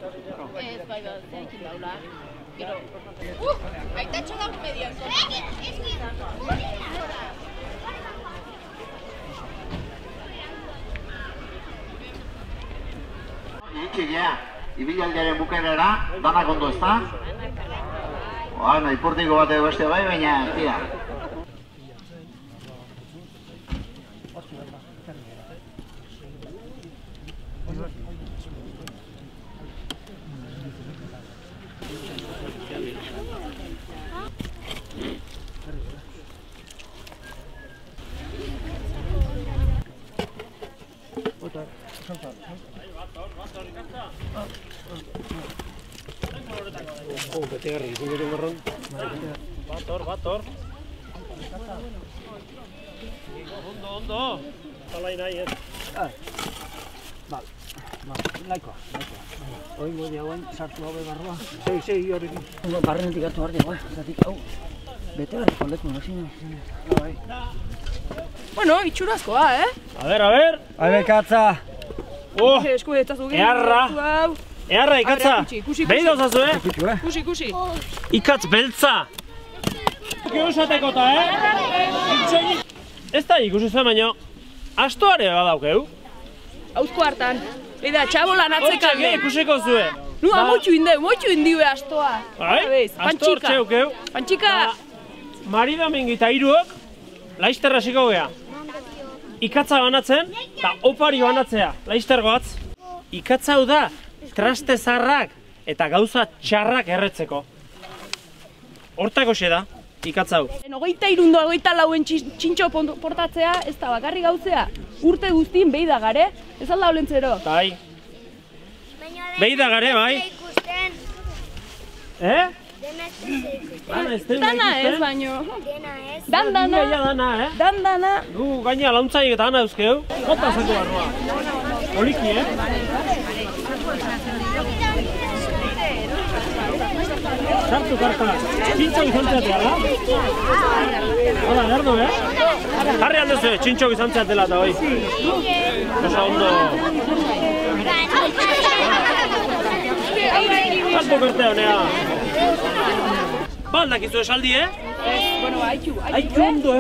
Ez, bai, zeakin daula. Gero... Aitatxo dago median. Iritsi gea, ibilaldiaren bukaerara, danak ondo ezta? Bueno, ipurtiko bat edo beste bai, baina, tira. Betegarri, izan dut marron. Bator. Ondo. Talai nahi, ez? Bale, laikoa. Oingo diagoen, sartu hau barroa. Segi horrekin. Barrenetik hartu behar diagoa, zatik hau. Betegarriko leku, nosin. Bueno, itxurazkoa, A ver. Habe, katza. Esku etzazu gero. Eharra, ikatza. Behi dauzazu, Kusi. Ikatz beltza. Geusateko eta, Ez da ikusi zuen, baina astoare badaukeu. Hauzko hartan. Eta, txabolan atzekan. Hortxe, ikusiko zuen. Nua, motxu indue astoa. Bai, asto hortxe eukeu. Pantxika. Mari Domingi eta hiruok, laizterra hasiko gea. Ikatza banatzen, eta opari banatzea, laizter goatz. Ikatza hau da, traste zarrak eta gauza txarrak erretzeko. Hortako xe da, ikatza hau. 23-24 txintxo portatzea, ez da bakarri gauzea. Urte guztien behi da gare, ez alda olentzero. Bai. Behi da gare, bai. Dana ez, baino. Dana. Dana. Gu gaina launtzaik eta dana euskeu. Jota zako barroa. Oliki, Sartu karta. Txintxok izan zeatea, da? Hala, gerdu, Jarri handezu, txintxok izan zeatela eta hoi. Osa ondo. Sartu kartea honea. Baldakizu esaldi, Bueno, haitu. Haitu ondo,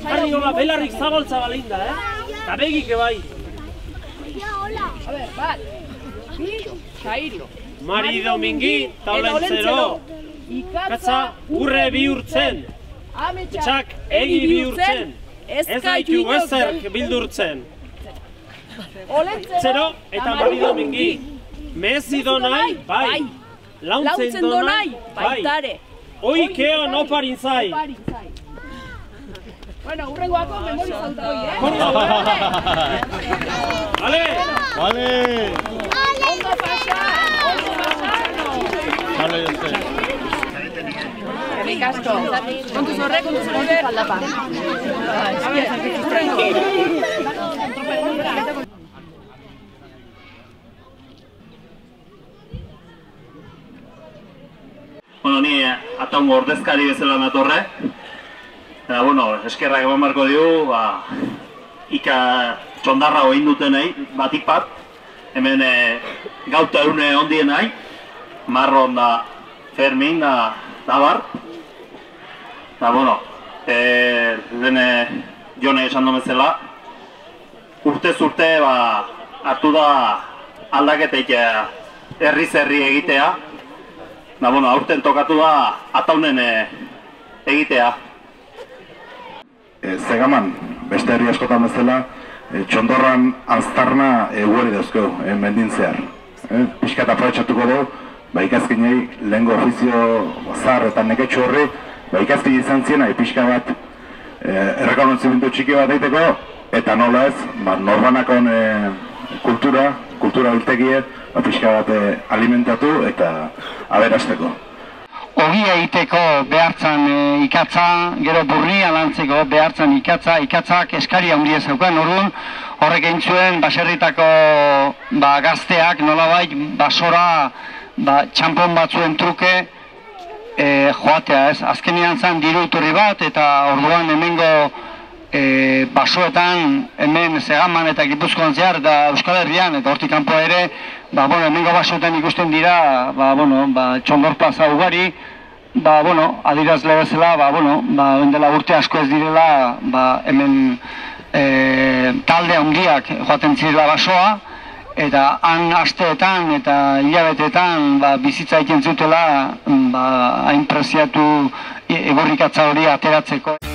Harri gola, belarrik zabaltza balinda, Eta begike bai. A ver, bat. Xairu. Mari Domingi, taulentzero. Ikatza urre bihurtzen. Etxak egi bihurtzen. Ez gaitu ezerk bildurtzen. Olentzero eta Mari Domingi. Mezi donai, bai. Launtzen donai, baitare. Oikeon oparin zai. Bueno, urrengoako memorizauta hoi, Vale! Ondo pasa! Herrik asko. Kontuz horre. Aldapa. Bueno, ni ataungo ordezkari bezala natorre. Eta, bueno, eskerrak eman barko digu, ika txondarra hoin dutenei, batik bat. Hemen gauta erune ondien nahi. Marron da Fermin da Bar. Eta, bueno, lehen Jone esan domezela, urtez urte hartu da aldaketeik herri egitea. Eta, bueno, aurten tokatu da ataunen egitea. Zegaman, beste herri askotan bezala, txondorran aztarna egueri dauzkeu, mendin zehar. Piskat aprobetxatuko du, ikazkinei lehengo ofizio zahar eta neketxu horri, ikazkin izan ziena, pixka bat errekonozimentu txiki bat daiteko, eta nola ez, norbanakon kultura ultegie, pixka bat alimentatu eta aberasteko. Ogia egiteko behartzan ikatza, gero burria lantzeko behartzan ikatzak eskari handia zeukan, orduan horrek egin zuen baserritako gazteak nolabait basora txampon batzuen truke joatea, ez? Azkenean zen diru iturri bat eta orduan hemengo basoetan hemen Zegaman eta Gipuzkoan zehar eta Euskal Herrian eta hortik kanpoa ere hemengo basoetan ikusten dira, txondor plaza ugari, adirazle bezala, dela urte asko ez direla, hemen talde handiak joaten zirela basoa, eta han asteetan eta hilabeteetan bizitza egiten zutela hain preziatu egorrikatza hori ateratzeko.